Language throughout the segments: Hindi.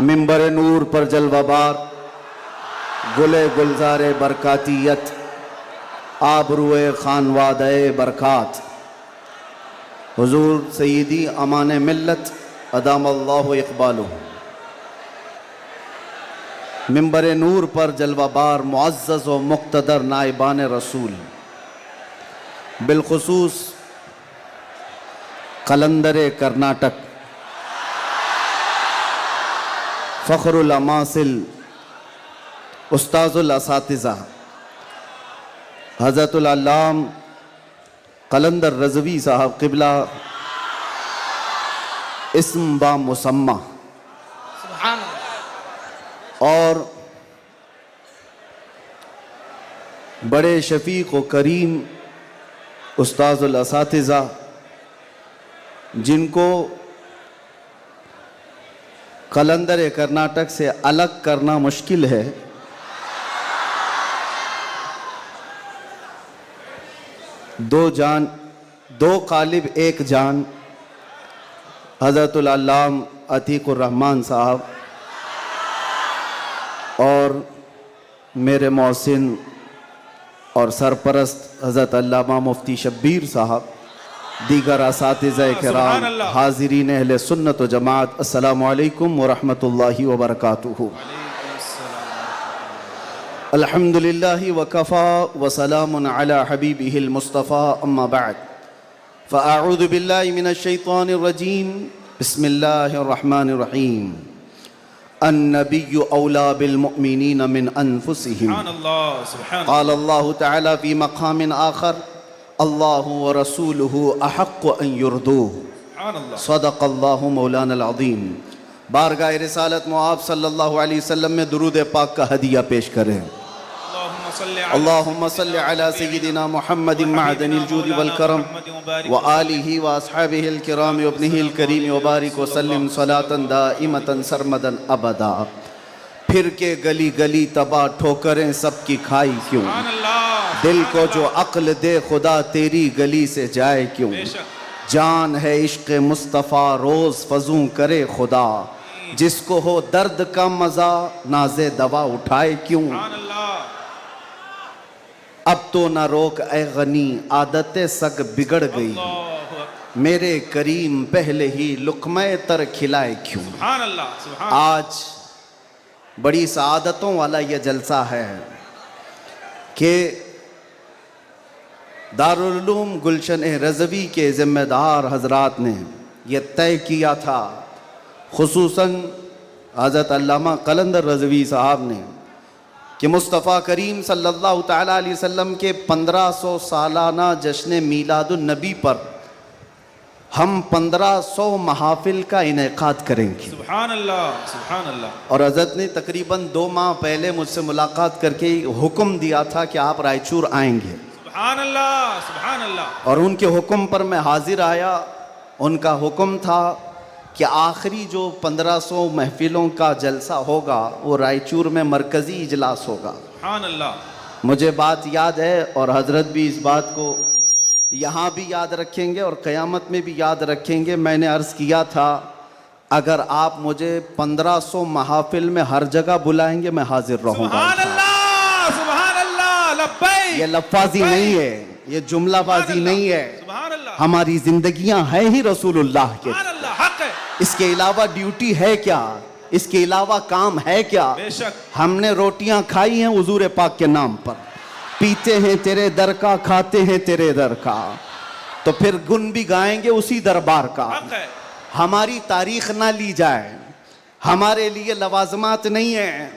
मिंबर नूर पर जलवाबार गुले गुलजारे बरकातियत आबरुए खानवादे बरकात हुजूर सईदी अमान मिल्लत अदामल्लाहु इक़बालुहु। मिंबर नूर पर जलवाबार मुअज़्ज़ज़ व मुक़्तदर नाइबान रसूल, बिलखुसूस कलंदर कर्नाटक, फ़ख्रुल अमासिल, उस्ताज़ुल असातिज़ा हज़रतुल अल्लाम कलंदर रज़वी साहब क़िबला इस्म बा मुसम्मा, और बड़े शफ़ीक़ व करीम उस्ताज़ुल असातिज़ा जिनको कलंदर कर्नाटक से अलग करना मुश्किल है, दो जान दो कालिब एक जान हज़रतुल अल्लाम अतीकुर रहमान साहब और मेरे मौसिन और सरपरस्त हज़रत अल्लामा मुफ्ती शब्बीर साहब, दीगर असातिज़ा किराम, हाज़िरीन अहले सुन्नत व जमात, अस्सलामु अलैकुम व रहमतुल्लाहि व बरकातुहू। अल्हम्दुलिल्लाहि व कफ़ा व सलामुन अला हबीबिहिल मुस्तफ़ा, अम्मा बअद, फ़अऊज़ु बिल्लाहि मिनश शैतानिर रजीम, बिस्मिल्लाहिर रहमानिर रहीम। अन्नबिय्यु औला बिल मुअमिनीना मिन अनफुसिहिम, क़ाल अल्लाहु तआला फ़ी मक़ामिन आख़र, अल्लाहु व रसूलुहु अहक़्क़ु अन युरदूहु, सदक़ल्लाहु मौलाना अज़ीम। बारगाह रिसालत मुआब सल्लल्लाहु अलैहि वसल्लम में दुरूद पाक का हदिया पेश करें। अल्लाहुम्मा सल्लि अला सय्यिदिना मुहम्मदिन मअदनिल जूदि वल करम व आलिहि व अस्हाबिहिल किराम व इब्निहिल करीम व बारिक व सल्लिम सलातन दाइमतन सरमदन अबदा। फिर के गली गली तबाह ठोकरें सबकी खाई क्यों, दिल को जो अक्ल दे खुदा तेरी गली से जाए क्यों। जान है इश्क़ मुस्तफ़ा रोज़ फजूं करे खुदा, जिसको हो दर्द का मज़ा नाज़े दवा उठाए क्यों। अब तो न रोक ए गनी आदतें सग बिगड़ गई, मेरे करीम पहले ही लुक़्मे तर खिलाए क्यों। आज बड़ी सआदतों वाला यह जलसा है कि दारुल उलूम गुलशन रज़वी के ज़िम्मेदार हज़रात ने यह तय किया था, खुसूसन हज़रत अल्लामा कलंदर रज़वी साहब ने, कि मुस्तफ़ा करीम सल्लल्लाहु तआला अलैहि वसल्लम के 1500 सालाना जश्न मीलादुन नबी पर हम 1500 महाफिल का इनेकाद करेंगे। सुभान अल्लाह, सुभान अल्लाह। और हज़रत ने तकरीबन 2 माह पहले मुझसे मुलाकात करके हुक्म दिया था कि आप रायचूर आएंगे। सुभान अल्लाह, सुभान अल्लाह। और उनके हुक्म पर मैं हाजिर आया। उनका हुक्म था कि आखिरी जो 1500 महफिलों का जलसा होगा वो रायचूर में मरकज़ी इजलास होगा। सुभान अल्लाह। मुझे बात याद है और हज़रत भी इस बात को यहाँ भी याद रखेंगे और क़यामत में भी याद रखेंगे। मैंने अर्ज़ किया था, अगर आप मुझे 1500 महाफिल में हर जगह बुलाएंगे मैं हाजिर रहूँगा। सुभान अल्लाह, सुभान अल्लाह, लब्बैक। ये लफ्ज़ी नहीं है, ये जुमलाबाजी नहीं है। सुभान अल्लाह। हमारी जिंदगियां हैं ही रसूलुल्लाह के। सुभान अल्लाह, हक़ है। इसके अलावा ड्यूटी है क्या, इसके अलावा काम है क्या। बेशक। हमने रोटियां खाई हैं हुजूर पाक के नाम पर, पीते हैं तेरे दर का, खाते हैं तेरे दर का, तो फिर गुन भी गाएंगे उसी दरबार का। हक़ है। हमारी तारीख ना ली जाए, हमारे लिए लवाजमात नहीं है।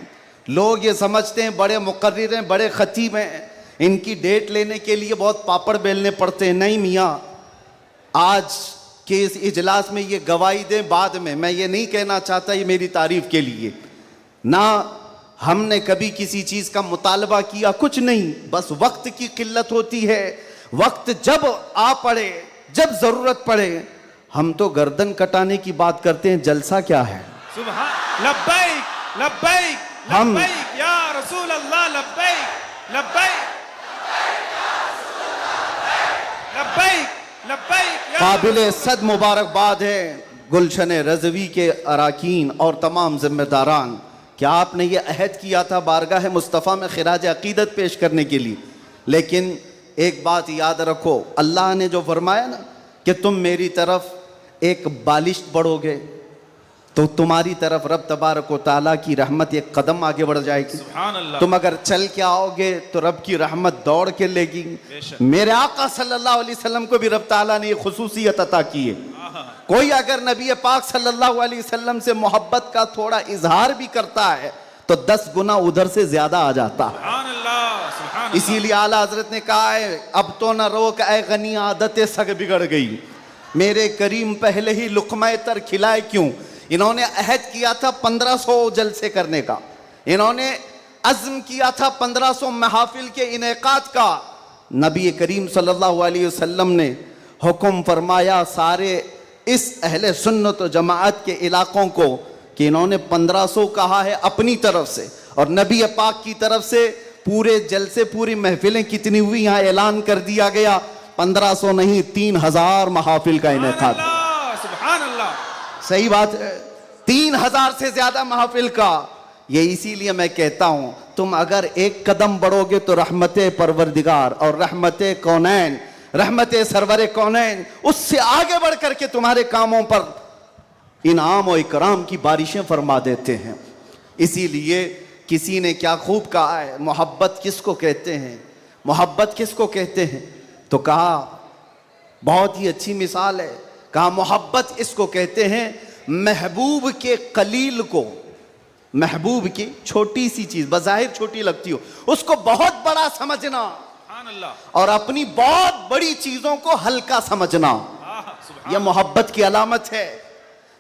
लोग ये समझते हैं बड़े मुक़र्रिर हैं, बड़े खतीब हैं, इनकी डेट लेने के लिए बहुत पापड़ बेलने पड़ते हैं। नहीं मियाँ, आज के इस इजलास में ये गवाही दें बाद में। मैं ये नहीं कहना चाहता ये मेरी तारीफ के लिए, ना हमने कभी किसी चीज़ का मुतालबा किया, कुछ नहीं, बस वक्त की किल्लत होती है। वक्त जब आ पड़े, जब ज़रूरत पड़े, हम तो गर्दन कटाने की बात करते हैं, जलसा क्या है। सुभान लब्बैक, लब्बैक, लब्बैक या रसूल अल्लाह, लब्बैक, लब्बैक, लब्बैक, लब्बैक। काबिल सद मुबारकबाद है गुलशन रज़वी के अराकीन और तमाम ज़िम्मेदारान, क्या आपने ये अहद किया था बारगाह मुस्तफ़ा में खिराज अक़ीदत पेश करने के लिए। लेकिन एक बात याद रखो, अल्लाह ने जो फरमाया ना कि तुम मेरी तरफ एक बालिश बढ़ोगे तो तुम्हारी तरफ रब तबारक व तआला की रहमत एक कदम आगे बढ़ जाएगी। सुभान अल्लाह। तुम अगर चल के आओगे तो रब की रहमत दौड़ के लेगी। बेशक। मेरे आका सल्लल्लाहु अलैहि वसल्लम को भी रब ताला ने ये खुसूसियत अता की है। कोई अगर नबी पाक सल्लल्लाहु अलैहि वसल्लम से मोहब्बत का थोड़ा इजहार भी करता है तो 10 गुना उधर से ज्यादा आ जाता है। सुभान अल्लाह, सुभान अल्लाह। इसीलिए आला हजरत ने कहा है, अब तो न रोक ऐ गनी आदतें सग बिगड़ गई, मेरे करीम पहले ही लुक़मा तर खिलाए क्यों। इन्होंने अहद किया था 1500 जलसे करने का, इन्होंने अज़्म किया था 1500 महफिल के इनेकाद का। नबी करीम सल्लल्लाहु अलैहि वसल्लम ने हुक्म फरमाया सारे इस अहले सुन्नत व जमाअत के इलाकों को कि इन्होंने 1500 कहा है अपनी तरफ से, और नबी पाक की तरफ से पूरे जलसे पूरी महफिलें कितनी हुई यहाँ ऐलान कर दिया गया, 1500 नहीं 3000 महफिल का इनेकाद। सुभान अल्लाह। सही बात है, 3000 से ज्यादा महफिल का। ये इसीलिए मैं कहता हूं तुम अगर एक कदम बढ़ोगे तो रहमत परवरदिगार और रहमत कौनैन, रहमत सरवर कौनैन उससे आगे बढ़ करके तुम्हारे कामों पर इनाम और इकराम की बारिशें फरमा देते हैं। इसीलिए किसी ने क्या खूब कहा है, मोहब्बत किसको कहते हैं, मोहब्बत किसको कहते हैं, तो कहा बहुत ही अच्छी मिसाल है, कहा मोहब्बत इसको कहते हैं महबूब के कलील को, महबूब की छोटी सी चीज बज़ाहिर छोटी लगती हो उसको बहुत बड़ा समझना, सुभान अल्लाह। और अपनी बहुत बड़ी चीजों को हल्का समझना, सुभान यह मोहब्बत की अलामत है।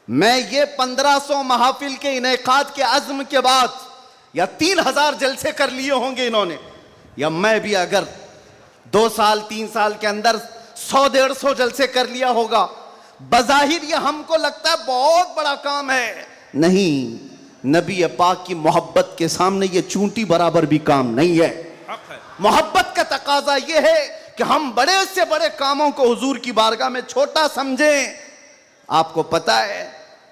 मैं ये 1500 महफिल के इनेकाद के अज़्म के बाद या 3000 जलसे कर लिए होंगे इन्होंने, या मैं भी अगर 2 साल 3 साल के अंदर 100-150 जलसे कर लिया होगा, बज़ाहिर ये हमको लगता है बहुत बड़ा काम है, नहीं, नबी पाक की मोहब्बत के सामने ये चूंटी बराबर भी काम नहीं है। हक है। मोहब्बत का तकाजा ये है कि हम बड़े से बड़े कामों को हुजूर की बारगाह में छोटा समझें। आपको पता है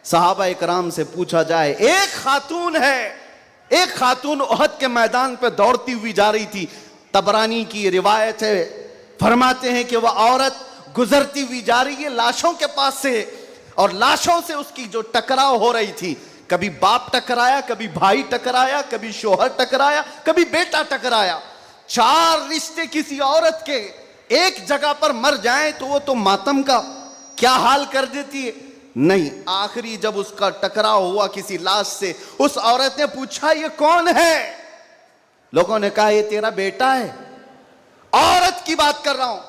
सहाबा इकराम से पूछा जाए, एक खातून है, एक खातून उहद के मैदान पे दौड़ती हुई जा रही थी, तबरानी की रिवायत है, फरमाते हैं कि वह औरत गुजरती हुई जा रही है लाशों के पास से, और लाशों से उसकी जो टकराव हो रही थी, कभी बाप टकराया, कभी भाई टकराया, कभी शोहर टकराया, कभी बेटा टकराया। 4 रिश्ते किसी औरत के एक जगह पर मर जाएं तो वो तो मातम का क्या हाल कर देती है, नहीं, आखिरी जब उसका टकराव हुआ किसी लाश से, उस औरत ने पूछा ये कौन है, लोगों ने कहा ये तेरा बेटा है। औरत की बात कर रहा हूं,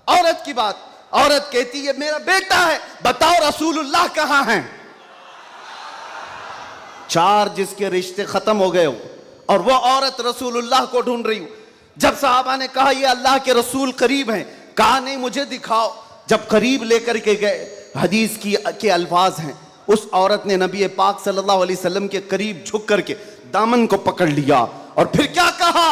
औरत की बात, औरत कहती है मेरा बेटा है, बताओ रसूलुल्लाह कहां हैं। 4 जिसके रिश्ते खत्म हो गए हो और वो औरत रसूलुल्लाह को ढूंढ रही हो। जब साहबा ने कहा ये अल्लाह के रसूल करीब हैं, कहा नहीं मुझे दिखाओ। जब करीब लेकर के गए, हदीस के अल्फाज हैं, उस औरत ने नबी पाक सल्लल्लाहु अलैहि वसल्लम के करीब झुक करके दामन को पकड़ लिया और फिर क्या कहा,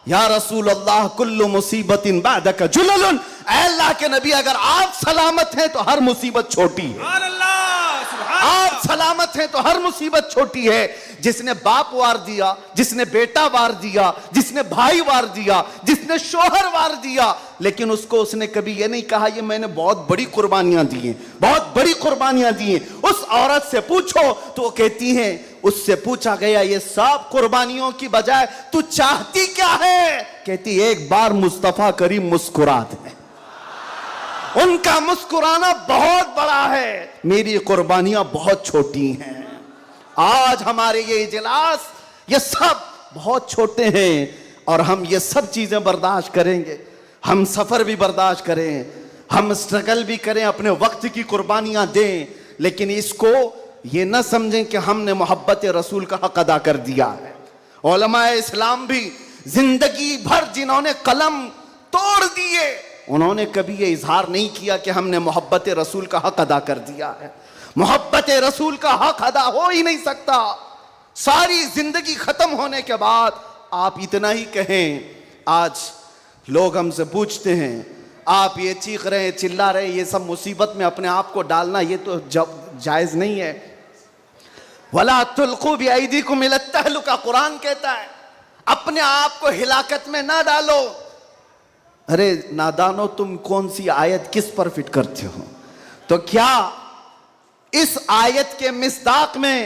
या रसूल अल्लाह कुल्लु मुसीबतिन बादक जुललुन, ऐ अल्लाह के नबी अगर आप सलामत हैं तो हर मुसीबत छोटी है, सुभान अल्लाह, सुभान आप अल्लाह। सलामत हैं तो हर मुसीबत छोटी है। जिसने बाप वार दिया, जिसने बेटा वार दिया, जिसने भाई वार दिया, जिसने शोहर वार दिया, लेकिन उसको उसने कभी ये नहीं कहा ये मैंने बहुत बड़ी कुर्बानियां दी हैं, बहुत बड़ी कुर्बानियां दी हैं। उस औरत से पूछो तो वो कहती है, उससे पूछा गया ये सब कुर्बानियों की बजाय तू चाहती क्या है, कहती एक बार मुस्तफा करीम मुस्कुरा दे, उनका मुस्कुराना बहुत बड़ा है, मेरी कुर्बानियां बहुत छोटी हैं। आज हमारे ये इजलास ये सब बहुत छोटे हैं और हम ये सब चीजें बर्दाश्त करेंगे, हम सफर भी बर्दाश्त करें, हम स्ट्रगल भी करें, अपने वक्त की कुर्बानियां दें, लेकिन इसको ये न समझें कि हमने मोहब्बत रसूल का हक अदा कर दिया है। उलमाए इस्लाम भी जिंदगी भर जिन्होंने कलम तोड़ दिए, उन्होंने कभी ये इजहार नहीं किया कि हमने मोहब्बत रसूल का हक अदा कर दिया है। मोहब्बत रसूल का हक अदा हो ही नहीं सकता। सारी जिंदगी खत्म होने के बाद आप इतना ही कहें। आज लोग हमसे पूछते हैं, आप ये चीख रहे हैं, चिल्ला रहे हैं, ये सब मुसीबत में अपने आप को डालना, ये तो जब जायज नहीं है। वला तुल्कू बिअयदीकुम इला तहलुका, कुरान कहता है अपने आप को हिलाकत में ना डालो। अरे नादानो, तुम कौन सी आयत किस पर फिट करते हो? तो क्या इस आयत के मिस्दाक में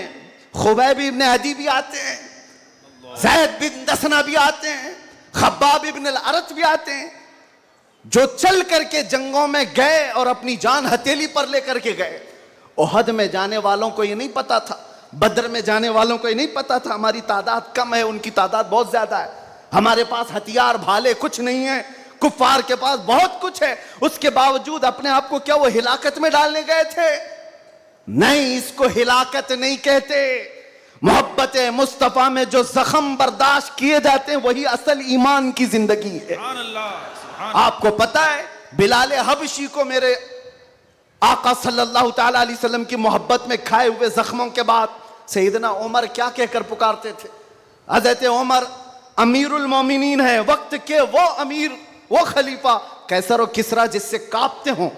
खुबैब इब्न अदी भी आते हैं, ज़ैद बिन दसना भी आते हैं, खब्बाब इब्न अल-अरत भी आते हैं, जो चल करके जंगों में गए और अपनी जान हथेली पर लेकर के गए। ओहद में जाने वालों को ये नहीं पता था, बद्र में जाने वालों को ये नहीं पता था हमारी तादाद कम है, उनकी तादाद बहुत ज्यादा है, हमारे पास हथियार भाले कुछ नहीं है, कुफ्फार के पास बहुत कुछ है। उसके बावजूद अपने आप को क्या वो हिलाकत में डालने गए थे? नहीं, इसको हिलाकत नहीं कहते। मोहब्बत मुस्तफा में जो जख्म बर्दाश्त किए जाते हैं वही असल ईमान की जिंदगी है। सुभान अल्लाह। आपको पता है बिलाल हबशी को मेरे आका सल्लल्लाहु ताला अलैहि वसल्लम की मोहब्बत में खाए हुए जख्मों के बाद सैयदना उमर क्या कहकर पुकारते थे? हज़रत उमर अमीरुल मोमिनीन है, वक्त के वो अमीर, वो खलीफा, कैसर और किसरा जिससे कांपते हों।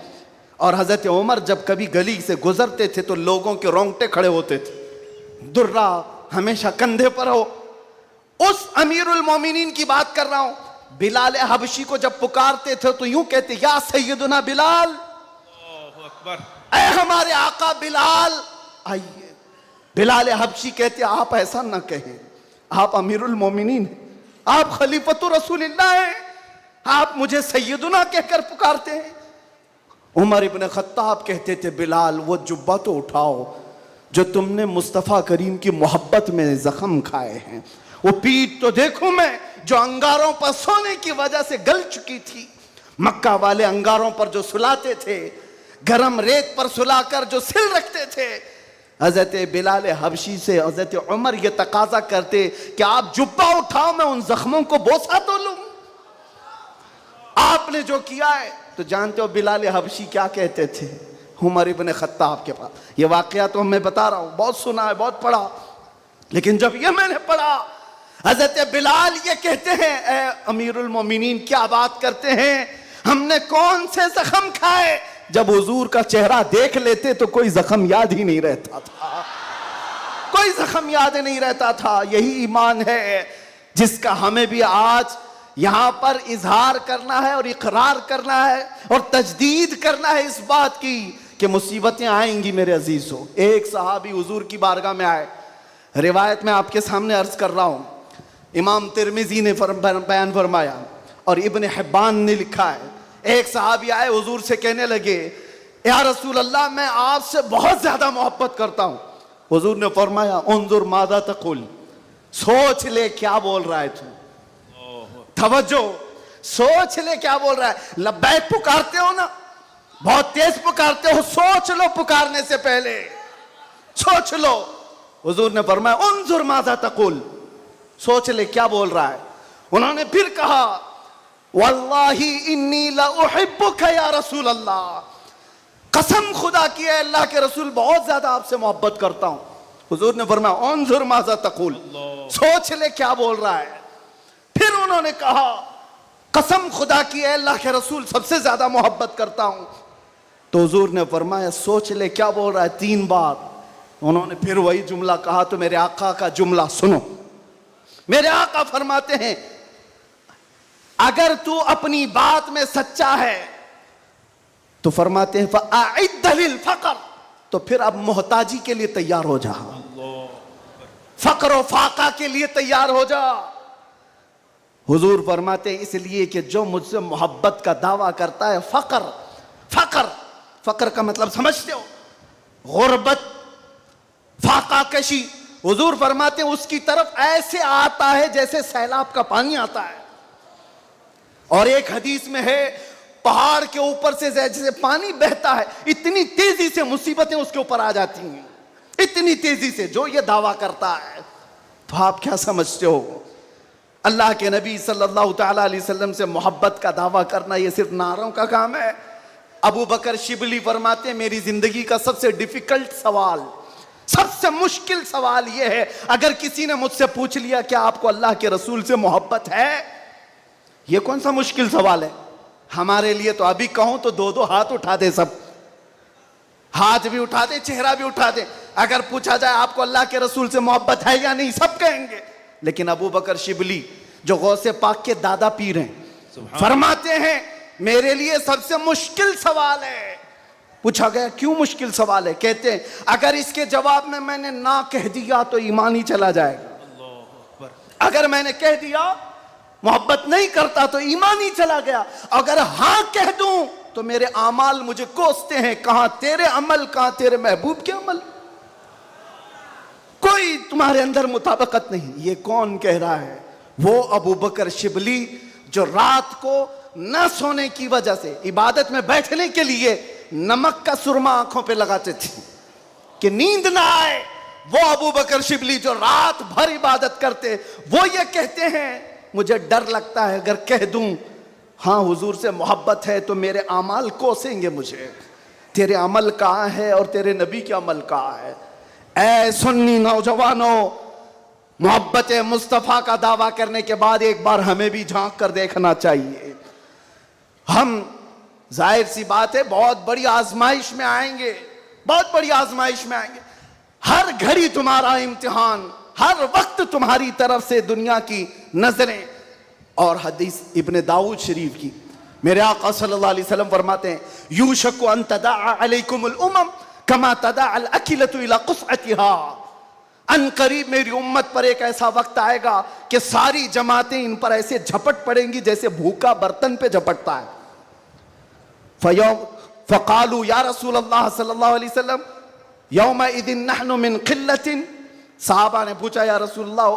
और हज़रत उमर जब कभी गली से गुजरते थे तो लोगों के रोंगटे खड़े होते थे, दुर्रा हमेशा कंधे पर हो। उस अमीरुल मोमिनीन की बात कर रहा हूं। बिलाल हबशी को जब पुकारते थे तो यूं कहते, या सैयदना बिलाल, अल्लाहु अकबर, ऐ हमारे आका बिलाल आइए। बिलाल हबशी कहते, आप ऐसा ना कहें, आप अमीरुल मोमिनीन हैं, आप खलीफतुर रसूलिल्लाह हैं, आप मुझे सैयदना कहकर पुकारते हैं। उमर इब्न खत्ताब कहते थे, बिलाल वो जुब्बा तो उठाओ जो तुमने मुस्तफ़ा करीम की मोहब्बत में जख्म खाए हैं, वो पीठ तो देखूं मैं जो अंगारों पर सोने की वजह से गल चुकी थी। मक्का वाले अंगारों पर जो सुलाते थे, गरम रेत पर सुलाकर जो सिल रखते थे। हजरत बिलाल हबशी से हजरत उमर ये तकाजा करते कि आप जुब्बा उठाओ, मैं उन जख्मों को बोसा तो लूं। आपने जो किया है तो जानते हो बिलाल हबशी क्या कहते थे उमर इब्न खत्ताब के पास? ये वाकया तो मैं बता रहा हूं, बहुत सुना है, बहुत पढ़ा, लेकिन जब ये मैंने पढ़ा, हजरत बिलाल ये कहते हैं, ए अमीरुल मोमिनीन क्या बात करते हैं, हमने कौन से जख्म खाए? जब हुजूर का चेहरा देख लेते तो कोई जख्म याद ही नहीं रहता था, कोई जख्म याद नहीं रहता था। यही ईमान है जिसका हमें भी आज यहां पर इजहार करना है और इकरार करना है और तजदीद करना है इस बात की कि मुसीबतें आएंगी मेरे अजीजों। एक सहाबी हुजूर की बारगाह में आए, रिवायत में आपके सामने अर्ज कर रहा हूं, इमाम तिरमिजी ने बयान फरमाया और इब्न हिब्बान ने लिखा है। एक सहाबी आए, हुजूर से कहने लगे, या रसूल अल्लाह, मैं आपसे बहुत ज्यादा मोहब्बत करता हूं। हुजूर ने फरमाया, उन्जुर मादा तकुल, सोच ले क्या बोल रहा है तू, तवज्जो, सोच ले क्या बोल रहा है। लब्बैक पुकारते हो ना, बहुत तेज पुकारते हो, सोच लो पुकारने से पहले, सोच लो। हुजूर ने फरमाया, उन्जुर मादा तकुल, सोच ले क्या बोल रहा है। उन्होंने फिर कहा, वल्लाही इन्नी ला उहिब्बुका या रसूल अल्लाह, कसम खुदा की है अल्लाह के रसूल बहुत ज्यादा आपसे मोहब्बत करता हूं। हुजूर ने फरमाया, उन्जुर मादा तकुल, सोच ले क्या बोल रहा है। फिर उन्होंने कहा, कसम खुदा की है अल्लाह के रसूल सबसे ज्यादा मोहब्बत करता हूं। तो हुजूर ने फरमाया, सोच ले क्या बोल रहा है, 3 बार। उन्होंने फिर वही जुमला कहा। तो मेरे आका का जुमला सुनो, मेरे आका फरमाते हैं, अगर तू अपनी बात में सच्चा है तो फरमाते हैं फ़अइद्द लिल फ़क़र, तो फिर अब मोहताजी के लिए तैयार हो जा, फक्र और फाका के लिए तैयार हो जा। हुजूर फरमाते हैं, इसलिए कि जो मुझसे मोहब्बत का दावा करता है, फक्र, फक्र, फक्र का मतलब समझते हो, गुर्बत, फाका कशी। हुजूर फरमाते हैं उसकी तरफ ऐसे आता है जैसे सैलाब का पानी आता है। और एक हदीस में है, पहाड़ के ऊपर से जैसे पानी बहता है, इतनी तेजी से मुसीबतें उसके ऊपर आ जाती हैं, इतनी तेजी से, जो ये दावा करता है। तो आप क्या समझते हो, अल्लाह के नबी सल्लल्लाहु ताला अलैहि वसल्लम से मोहब्बत का दावा करना ये सिर्फ नारों का काम है? अबू बकर शिबली फरमाते हैं, मेरी जिंदगी का सबसे डिफिकल्ट सवाल, सबसे मुश्किल सवाल यह है, अगर किसी ने मुझसे पूछ लिया क्या आपको अल्लाह के रसूल से मोहब्बत है, यह कौन सा मुश्किल सवाल है हमारे लिए? तो अभी कहूं तो 2-2 हाथ उठा दे सब। हाथ भी उठा दे, चेहरा भी उठा दे। अगर पूछा जाए आपको अल्लाह के रसूल से मोहब्बत है या नहीं, सब कहेंगे। लेकिन अबू बकर शिबली जो गौसे पाक के दादा पीर हैं, फरमाते हैं मेरे लिए सबसे मुश्किल सवाल है। पूछा गया क्यों मुश्किल सवाल है? कहते हैं अगर इसके जवाब में मैंने ना कह दिया तो ईमान ही चला जाएगा। अगर मैंने कह दिया मोहब्बत नहीं करता तो ईमान ही चला गया। अगर हां कह दूं तो मेरे अमाल मुझे कोसते हैं। कहां तेरे अमल, कहां तेरे महबूब के अमल। कोई तुम्हारे अंदर मुताबिकत नहीं। ये कौन कह रहा है? वो अबू बकर शिबली जो रात को न सोने की वजह से इबादत में बैठने के लिए नमक का सुरमा आंखों पे लगाते थे कि नींद ना आए। वो अबू बकर शिबली जो रात भर इबादत करते, वो ये कहते हैं मुझे डर लगता है अगर कह दूं हाँ हुजूर से मोहब्बत है तो मेरे अमाल कोसेंगे मुझे। तेरे अमल कहाँ है और तेरे नबी के अमल कहाँ है? ऐ सुन्नी नौजवानों, मोहब्बत मुस्तफ़ा का दावा करने के बाद एक बार हमें भी झांक कर देखना चाहिए। हम जाहिर सी बात है बहुत बड़ी आजमाइश में आएंगे, बहुत बड़ी आजमाइश में आएंगे। हर घड़ी तुम्हारा इम्तिहान, हर वक्त तुम्हारी तरफ से दुनिया की नजरें। और हदीस इब्ने दाऊद शरीफ की मेरे आका सल्लल्लाहु अलैहि वसल्लम फरमाते हैं यूशकु अन तदाअ अलैकुमुल उमम कमा तदाअल अकिलतु इला कुसअतिहा। अन करीब मेरी उम्मत पर एक ऐसा वक्त आएगा कि सारी जमातें इन पर ऐसे झपट पड़ेंगी जैसे भूखा बर्तन पे झपटता है। फकालू या रसूल अल्लाह सल्लल्लाहु अलैहि वसल्लम यौमइदिन नहनु मिन क़िल्लतिन। साहबा ने पूछा या रसूल अल्लाह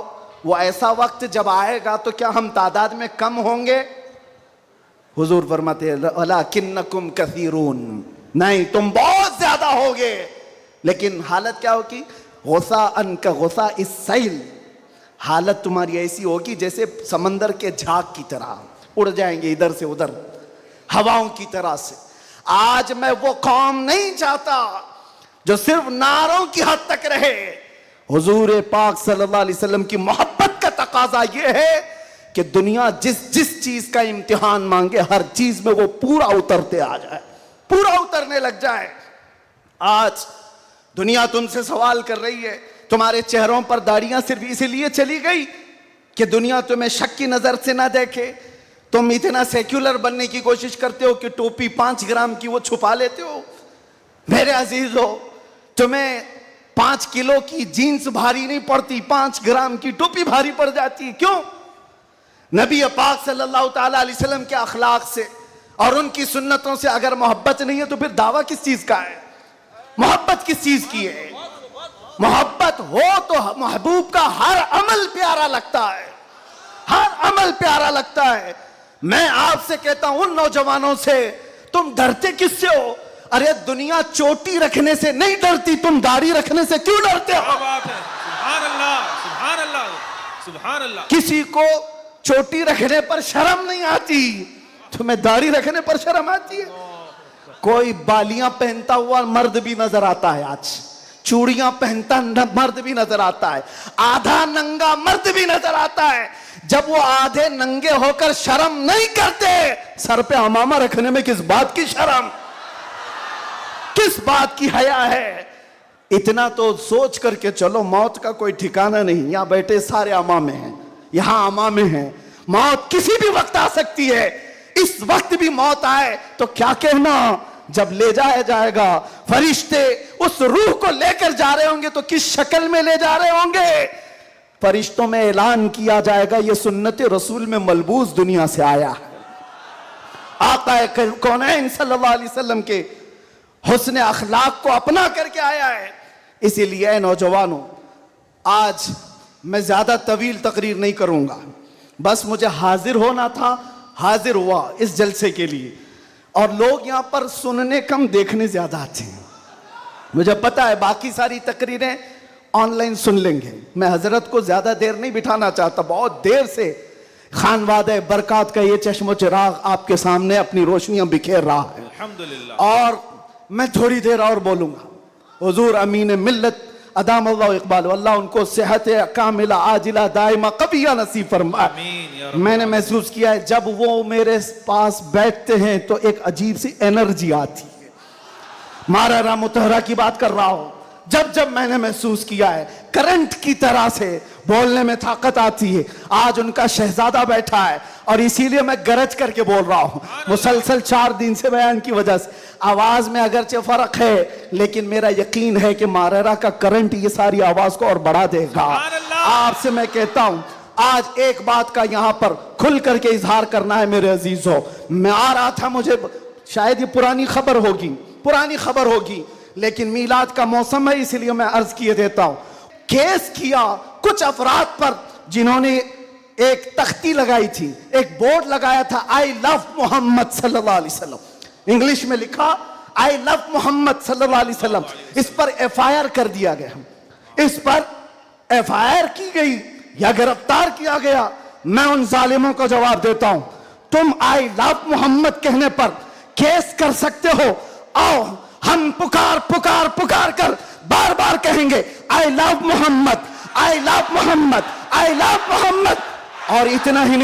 वो ऐसा वक्त जब आएगा तो क्या हम तादाद में कम होंगे? हुजूर फरमाते हैं वलाकिन्नकुम कसीरून, नहीं तुम बहुत ज्यादा होगे। लेकिन हालत क्या होगी? गुस्सा अन का गुस्सा इस सैल, हालत तुम्हारी ऐसी होगी जैसे समंदर के झाग की तरह, उड़ जाएंगे इधर से उधर हवाओं की तरह से। आज मैं वो कौम नहीं चाहता जो सिर्फ नारों की हद तक रहे। हुजूर पाक सल्लल्लाहु अलैहि वसल्लम की मोहब्बत का तकाजा ये है कि दुनिया जिस जिस चीज का इम्तिहान मांगे हर चीज में वो पूरा उतरते आ जाए, पूरा उतरने लग जाए। आज दुनिया तुमसे सवाल कर रही है, तुम्हारे चेहरों पर दाढ़ियां सिर्फ इसीलिए चली गई कि दुनिया तुम्हें शक की नजर से ना देखे। तुम इतना सेक्युलर बनने की कोशिश करते हो कि टोपी 5 ग्राम की वो छुपा लेते हो। मेरे अजीजों, तुम्हें 5 किलो की जीन्स भारी नहीं पड़ती, 5 ग्राम की टोपी भारी पड़ जाती है। क्यों? नबी पाक सल्लल्लाहु ताला अलैहि वसल्लम के अखलाक से और उनकी सुन्नतों से अगर मोहब्बत नहीं है तो फिर दावा किस चीज का है? मोहब्बत किस चीज की है? मोहब्बत हो तो महबूब का हर अमल प्यारा लगता है, हर अमल प्यारा लगता है। मैं आपसे कहता हूं उन नौजवानों से, तुम डरते किससे हो? अरे दुनिया चोटी रखने से नहीं डरती, तुम दाढ़ी रखने से क्यों डरते हो? क्या बात है, सुभान अल्लाह, सुभान अल्लाह, सुभान अल्लाह। किसी को चोटी रखने पर शर्म नहीं आती, तुम्हें दाढ़ी रखने पर शर्म आती है। कोई बालियां पहनता हुआ मर्द भी नजर आता है, आज चूड़ियां पहनता मर्द भी नजर आता है, आधा नंगा मर्द भी नजर आता है। जब वो आधे नंगे होकर शर्म नहीं करते, सर पे अमामा रखने में किस बात की शर्म, किस बात की हया है? इतना तो सोच करके चलो, मौत का कोई ठिकाना नहीं। यहां बैठे सारे अमामे हैं, यहां अमामे हैं, मौत किसी भी वक्त आ सकती है। इस वक्त भी मौत आए तो क्या कहना, जब ले जाया जाएगा फरिश्ते उस रूह को लेकर जा रहे होंगे तो किस शक्ल में ले जा रहे होंगे? फरिश्तों में ऐलान किया जाएगा ये सुन्नत रसूल में मलबूस दुनिया से आया है, आका कौनैन सल्लल्लाहु अलैहि वसल्लम के हुस्न अखलाक को अपना करके आया है। इसीलिए नौजवानों, आज मैं ज्यादा तवील तकरीर नहीं करूंगा, बस मुझे हाजिर होना था, हाजिर हुआ इस जलसे के लिए। और लोग यहां पर सुनने कम, देखने ज्यादा आते हैं। मुझे पता है बाकी सारी तकरीरें ऑनलाइन सुन लेंगे। मैं हजरत को ज्यादा देर नहीं बिठाना चाहता, बहुत देर से खानवादे बरकात का ये चश्मो चिराग आपके सामने अपनी रोशनियां बिखेर रहा है, अल्हम्दुलिल्लाह। और मैं थोड़ी देर और बोलूंगा। हुजूर अमीन मिल्लत अदाम अल्लाह इकबाल, अल्लाह उनको सेहत कामिला आजिला दाइमा कबिया नसीब फरमाए। मैंने महसूस किया है जब वो मेरे पास बैठते हैं तो एक अजीब सी एनर्जी आती है, मारेरा मुतहरा की बात कर रहा हूं। जब जब मैंने महसूस किया है करंट की तरह से बोलने में ताकत आती है, आज उनका शहजादा बैठा है और इसीलिए मैं गरज करके बोल रहा हूं। मुसलसल 4 दिन से बयान की वजह से आवाज में अगरचे फर्क है, लेकिन मेरा यकीन है कि मारेरा का करंट ये सारी आवाज को और बढ़ा देगा। आपसे मैं कहता हूं, आज एक बात का यहां पर खुल करके इजहार करना है मेरे अजीजों। मैं आ रहा था, मुझे शायद ये पुरानी खबर होगी, लेकिन मीलाद का मौसम है इसलिए मैं अर्ज किए देता हूं। केस किया कुछ अफराद पर जिन्होंने एक तख्ती लगाई थी, एक बोर्ड लगाया था, आई लव मोहम्मद सल्लल्लाहु अलैहि वसल्लम, इंग्लिश में लिखा आई लव मोहम्मद सल्लल्लाहु अलैहि वसल्लम। इस पर FIR कर दिया गया, इस पर FIR की गई या गिरफ्तार किया गया। मैं उन जालिमों को जवाब देता हूं, तुम आई लव मोहम्मद कहने पर केस कर सकते हो, आओ हम पुकार कर बार बार कहेंगे I love Mohammad, I love Mohammad, I love Mohammad. और इतना ही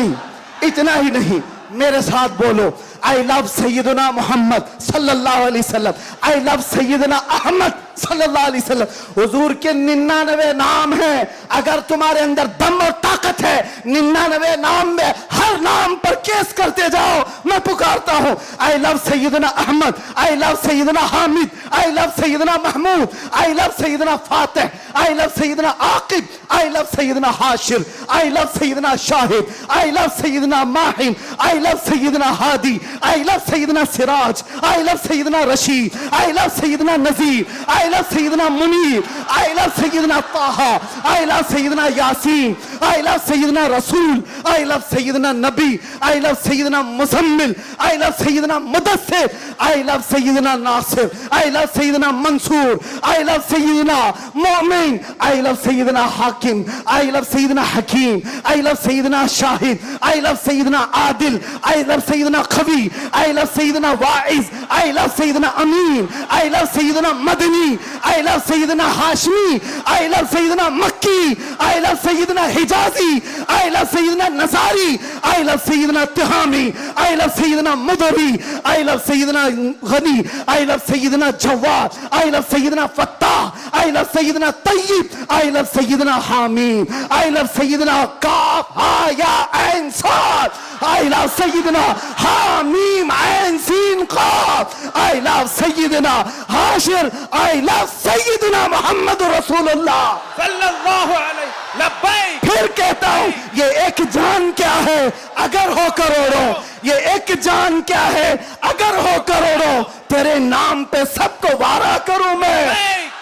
नहीं, मेरे साथ बोलो, आई लव सैयदना मोहम्मद सल्लल्लाहु अलैहि वसल्लम, आई लव सैयदना अहमद सल्लल्लाहु अलैहि वसल्लम। हुजूर के 99 नाम हैं, अगर तुम्हारे अंदर दम और ताकत है 99 नाम में हर नाम पर केस करते जाओ। मैं पुकारता हूं, I love Sayyidina Ahmad, I love Sayyidina Hamid, I love Sayyidina Mahmood, I love Sayyidina Fatih, I love Sayyidina Aqib, I love Sayyidina Hashir, I love Sayyidina Shahid, I love Sayyidina Mahim, I love Sayyidina Hadi, I love Sayyidina Siraj, I love Sayyidina Rashid, I love Sayyidina Nazir, I love Sayyidina Munir, I love Sayyidina Taha, I love Sayyidina Yasin, I love Sayyidina Rasul, I love Syedna Nabi, I love Sayyidina Muzammil, I love Sayyidina Muddassir, I love Sayyidina Nasir, I love Sayyidina Mansur, I love Sayyidina Momin, I love Sayyidina Hakim, I love Sayyidina Hakeem, I love Sayyidina Shahid, I love Sayyidina Adil, I love Sayyidina Qawi, I love Sayyidina Waiz, I love Sayyidina Amin, I love Sayyidina Madani, I love Sayyidina Hashmi, I love Sayyidina Makki, I love Sayyidina Hijazi, I love Sayyidina नजारी, I love Sayyidina Tihami, I love Sayyidina Mudri, I love Sayyidina Ghani, I love Sayyidina Jawad, I love Sayyidina Fattah, I love Sayyidina Tayyab, I love Sayyidina Hameem, I love Sayyidina Kaf Ha Ya Ain Sad, I love Sayyidina Hameem Ain Sin Qaf, I love Sayyidina Hashir, I love Sayyidina Muhammad रसूलुल्लाह सल्लल्लाहु अलैहि लब्बैक। फिर कहता हूं, ये एक जान क्या है अगर हो करोड़ों, ये एक जान क्या है अगर हो करोड़ों, तेरे नाम पे सबको वारा करूं मैं,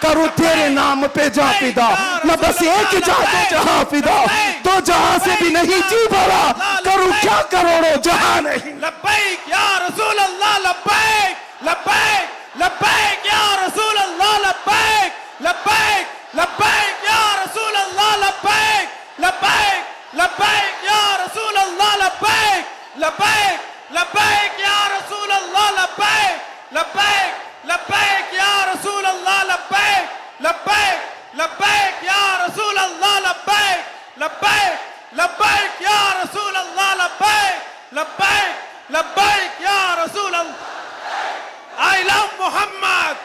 करूं तेरे नाम पे जा फिदा, मैं बस एक जाते जहां फिदा, तो जहां से भी नहीं जी भरा, करूं क्या करोड़ों जहां नहीं। लब्बैक या रसूल अल्लाह, लब्बैक लब्बैक लब्बैक या रसूल अल्लाह, लब्बैक लब्बैक लब्बैक या रसूल अल्लाह, लब्बैक लब्बैक लब्बैक या रसूल अल्लाह, लब्बैक लब्बैक लब्बैक या रसूल अल्लाह, लब्बैक लब्बैक लब्बैक या रसूल अल्लाह, लब्बैक लब्बैक लब्बैक या रसूल अल्लाह, लब्बैक लब्बैक लब्बैक या रसूल अल्लाह, लब्बैक लब्बैक लब्बैक या रसूल अल्लाह। आई लव मोहम्मद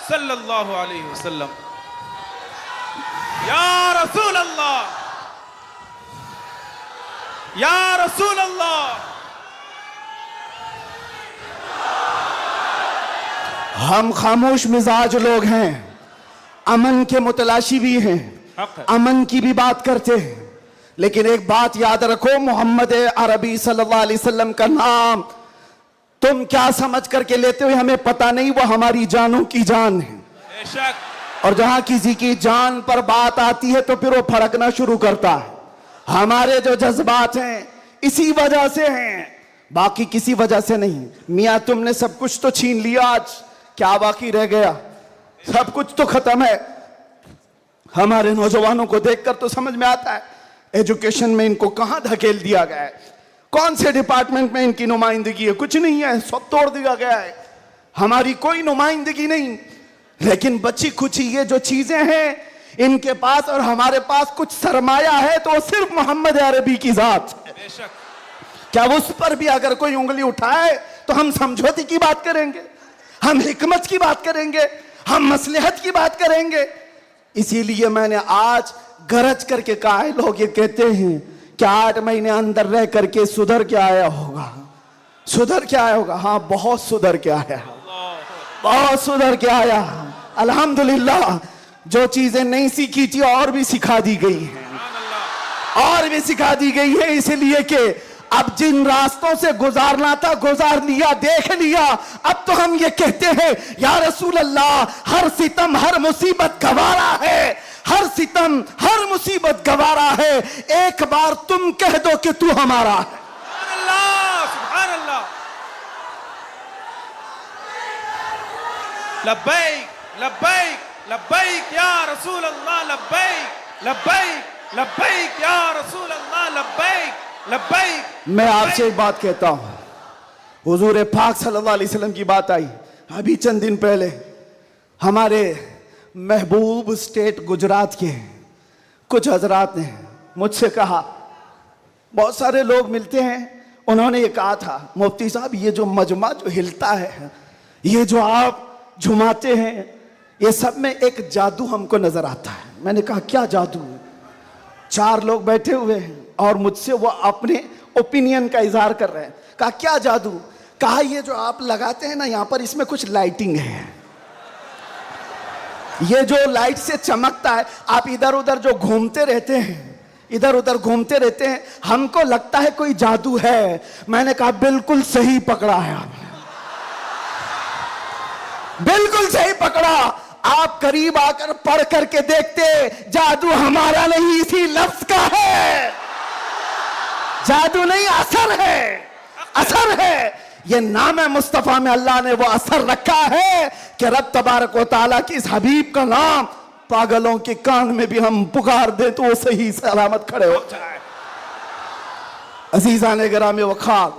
सल्लल्लाहु अलैहि वसल्लम या रसूल अल्लाह, या रसूल अल्लाह। हम खामोश मिजाज लोग हैं, अमन के मुतलाशी भी हैं, अमन की भी बात करते हैं, लेकिन एक बात याद रखो, मोहम्मद अरबी सल्लल्लाहु अलैहि वसल्लम का नाम तुम क्या समझ करके लेते हो हमें पता नहीं, वो हमारी जानों की जान है। बेशक। और जहां किसी की जान पर बात आती है तो फिर वो फड़कना शुरू करता है। हमारे जो जज्बात हैं इसी वजह से हैं, बाकी किसी वजह से नहीं। मियाँ तुमने सब कुछ तो छीन लिया, आज क्या बाकी रह गया? सब कुछ तो खत्म है। हमारे नौजवानों को देखकर तो समझ में आता है एजुकेशन में इनको कहां धकेल दिया गया है, कौन से डिपार्टमेंट में इनकी नुमाइंदगी है? कुछ नहीं है, सब तोड़ दिया गया है, हमारी कोई नुमाइंदगी नहीं। लेकिन बची खुची ये जो चीजें हैं इनके पास और हमारे पास कुछ सरमाया है तो सिर्फ मोहम्मद अरबी की जात। क्या उस पर भी अगर कोई उंगली उठाए तो हम समझौते की बात करेंगे? हम हिकमत की बात करेंगे, हम मसलहत की बात करेंगे। इसीलिए मैंने आज गरज करके कहा है, लोग ये कहते हैं कि 8 महीने अंदर रह करके सुधर के आया होगा, सुधर के आया होगा। हाँ, बहुत सुधर के आया, बहुत सुधर के आया। अल्हम्दुलिल्लाह, जो चीजें नहीं सीखी थी और भी सिखा दी गई है, और भी सिखा दी गई है। इसलिए कि अब जिन रास्तों से गुजारना था गुजार लिया, देख लिया। अब तो हम ये कहते हैं, या रसूल अल्लाह, हर सितम हर मुसीबत गवारा है, हर सितम हर मुसीबत गवारा है। एक बार तुम कह दो कि तू हमारा है। सुभान अल्लाह। लब्बैक लब्बैक लब्बैक या रसूल अल्लाह, लब्बैक लब्बैक लब्बैक या रसूल अल्लाह, लब्बैक लब्बैक। मैं आपसे एक बात कहता हूं, हुजूर पाक सल्लल्लाहु अलैहि वसल्लम की बात आई अभी चंद दिन पहले। हमारे महबूब स्टेट गुजरात के कुछ हजरात ने मुझसे कहा, बहुत सारे लोग मिलते हैं, उन्होंने ये कहा था, मुफ्ती साहब ये जो मजमा जो हिलता है, ये जो आप झुमाते हैं, ये सब में एक जादू हमको नजर आता है। मैंने कहा क्या जादू? 4 लोग बैठे हुए हैं और मुझसे वो अपने ओपिनियन का इजहार कर रहे हैं। कहा क्या जादू? कहा ये जो आप लगाते हैं ना यहाँ पर, इसमें कुछ लाइटिंग है, ये जो लाइट से चमकता है, आप इधर उधर जो घूमते रहते हैं, इधर उधर घूमते रहते हैं, हमको लगता है कोई जादू है। मैंने कहा बिल्कुल सही पकड़ा है आपने, बिल्कुल सही पकड़ा। आप करीब आकर पढ़ करके देखते, जादू हमारा नहीं, इसी लफ्ज का है। जादू नहीं, असर है, असर है। ये नाम है मुस्तफा में अल्लाह ने वो असर रखा है कि रब तबारक व तआला की इस हबीब का नाम पागलों के कान में भी हम पुकार दें तो वो सही सलामत खड़े हो जाए। अजीजान गिरामी वखार,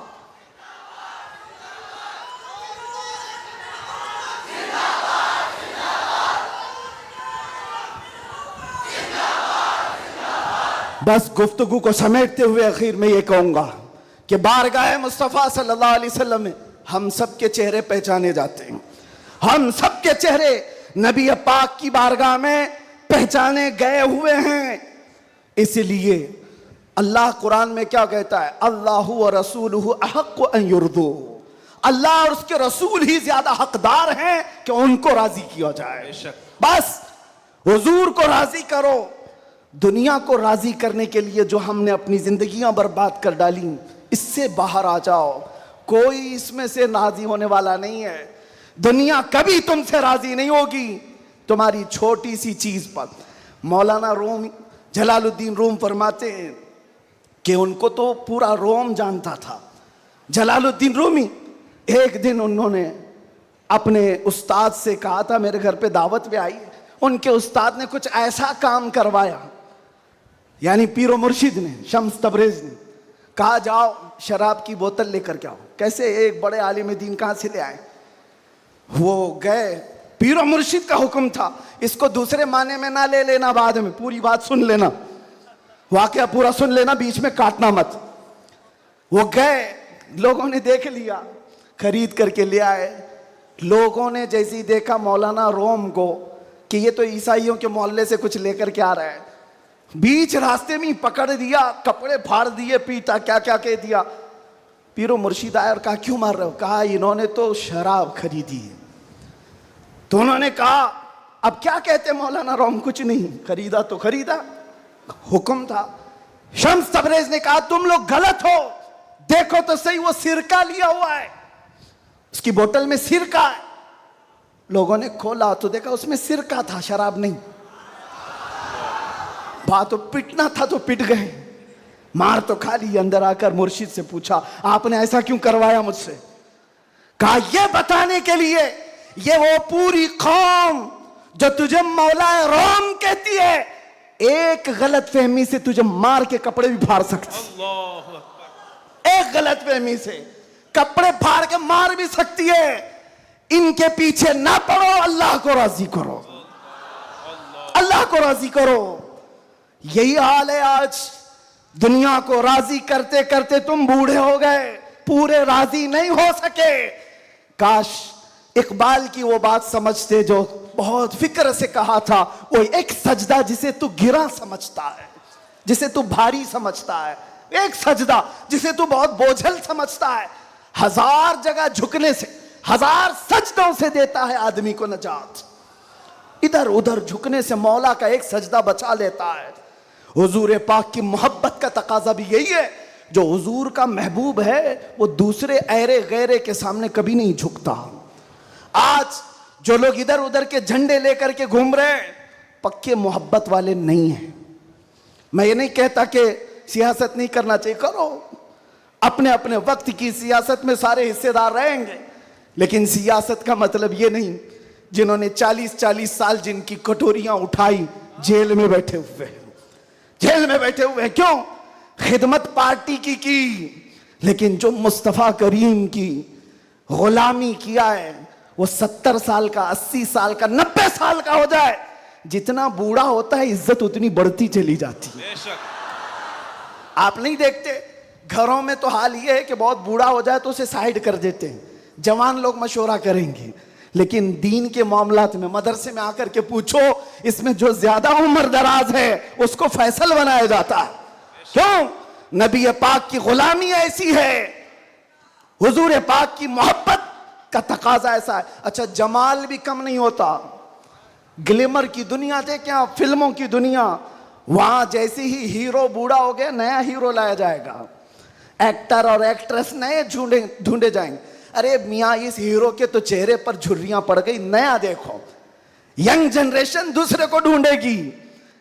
बस गुफ्तगू को समेटते हुए आखिर में ये कहूंगा कि बारगाह मुस्तफ़ा सल्लल्लाहु अलैहि वसल्लम में हम सब के चेहरे पहचाने जाते हैं। हम सब के चेहरे नबी पाक की बारगाह में पहचाने गए हुए हैं। इसलिए अल्लाह कुरान में क्या कहता है? अल्लाहु व रसूलुहु अहक्कु अन युर्दू। अल्लाह और उसके रसूल ही ज्यादा हकदार हैं कि उनको राजी किया जाए। बस हुजूर को राजी करो। दुनिया को राजी करने के लिए जो हमने अपनी जिंदगियां बर्बाद कर डाली, इससे बाहर आ जाओ। कोई इसमें से राजी होने वाला नहीं है। दुनिया कभी तुमसे राजी नहीं होगी तुम्हारी छोटी सी चीज पर। मौलाना रूम जलालुद्दीन रूम फरमाते हैं कि उनको तो पूरा रोम जानता था। जलालुद्दीन रूमी, एक दिन उन्होंने अपने उस्ताद से कहा था, मेरे घर पे दावत पे आई। उनके उस्ताद ने कुछ ऐसा काम करवाया, यानी पीरो मुर्शिद ने, शम्स तबरेज ने कहा जाओ शराब की बोतल लेकर के आओ। कैसे? एक बड़े आलिम दीन कहाँ से ले आए? वो गए, पीरो मुर्शिद का हुक्म था, इसको दूसरे माने में ना ले लेना, बाद में पूरी बात सुन लेना, वाकया पूरा सुन लेना, बीच में काटना मत। वो गए, लोगों ने देख लिया, खरीद करके ले आए। लोगों ने जैसे ही देखा मौलाना रोम को कि ये तो ईसाइयों के मोहल्ले से कुछ लेकर के आ रहा है, बीच रास्ते में पकड़ दिया, कपड़े फाड़ दिए, पीटा, क्या क्या कह दिया। पीरो मुर्शिद आया और कहा क्यों मार रहे हो? कहा इन्होंने तो शराब खरीदी है। तो उन्होंने कहा अब क्या कहते मौलाना रोम? कुछ नहीं, खरीदा तो खरीदा, हुक्म था। शम्स तबरेज ने कहा तुम लोग गलत हो, देखो तो सही, वो सिरका लिया हुआ है, उसकी बोतल में सिरका है। लोगों ने खोला तो देखा उसमें सिरका था, शराब नहीं। बात तो पिटना था तो पिट गए, मार तो खा ली। अंदर आकर मुर्शिद से पूछा आपने ऐसा क्यों करवाया मुझसे? कहा ये बताने के लिए, ये वो पूरी कौम जो तुझे मौलाए रोम कहती है, एक गलत फहमी से तुझे मार के कपड़े भी फाड़ सकती, एक गलत फहमी से कपड़े फाड़ के मार भी सकती है। इनके पीछे ना पड़ो, अल्लाह को राजी करो, अल्लाह को राजी करो। यही हाल है आज। दुनिया को राजी करते करते तुम बूढ़े हो गए, पूरे राजी नहीं हो सके। काश इकबाल की वो बात समझते जो बहुत फिक्र से कहा था, वो एक सजदा जिसे तू गिरा समझता है, जिसे तू भारी समझता है, एक सजदा जिसे तू बहुत बोझल समझता है, हजार जगह झुकने से, हजार सजदों से देता है आदमी को नजात। इधर उधर झुकने से मौला का एक सजदा बचा लेता है। हुजूर पाक की मोहब्बत का तकाजा भी यही है, जो हुजूर का महबूब है वो दूसरे ऐरे गैरे के सामने कभी नहीं झुकता। आज जो लोग इधर उधर के झंडे लेकर के घूम रहे हैं, पक्के मोहब्बत वाले नहीं हैं। मैं ये नहीं कहता कि सियासत नहीं करना चाहिए, करो, अपने अपने वक्त की सियासत में सारे हिस्सेदार रहेंगे, लेकिन सियासत का मतलब ये नहीं जिन्होंने 40-40 साल जिनकी कटोरियां उठाई जेल में बैठे हुए हैं, जेल में बैठे हुए हैं। क्यों? खिदमत पार्टी की, लेकिन जो मुस्तफा करीम की गुलामी किया है, वो 70 साल का, 80 साल का, 90 साल का हो जाए, जितना बूढ़ा होता है इज्जत उतनी बढ़ती चली जाती है। आप नहीं देखते घरों में तो हाल ये है कि बहुत बूढ़ा हो जाए तो उसे साइड कर देते हैं, जवान लोग मशवरा करेंगे, लेकिन दीन के मामलात में मदरसे में आकर के पूछो, इसमें जो ज्यादा उम्र दराज है उसको फैसल बनाया जाता है। क्यों? नबी पाक की गुलामी ऐसी है, हुजूर पाक की मोहब्बत का तकाजा ऐसा है। अच्छा, जमाल भी कम नहीं होता, ग्लैमर की दुनिया देखें आप, फिल्मों की दुनिया, वहां जैसे ही हीरो बूढ़ा हो गया नया हीरो लाया जाएगा, एक्टर और एक्ट्रेस नए ढूंढे जाएंगे। अरे मियाँ, इस हीरो के तो चेहरे पर झुर्रियां पड़ गई, नया देखो। यंग जनरेशन दूसरे को ढूंढेगी,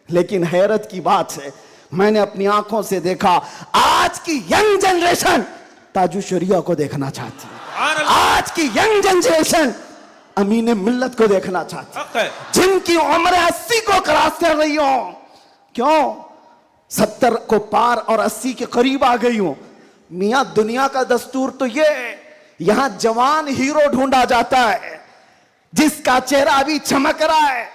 लेकिन हैरत की बात है, मैंने अपनी आंखों से देखा, आज की यंग जनरेशन ताजु शरिया को देखना चाहती है। आज की यंग जनरेशन अमीन मिल्लत को देखना चाहती है, जिनकी उम्र 80 को क्रॉस कर रही हो। क्यों? 70 को पार और 80 के करीब आ गई हूं। मियां, दुनिया का दस्तूर तो ये है, यहां जवान हीरो ढूंढा जाता है जिसका चेहरा अभी चमक रहा है।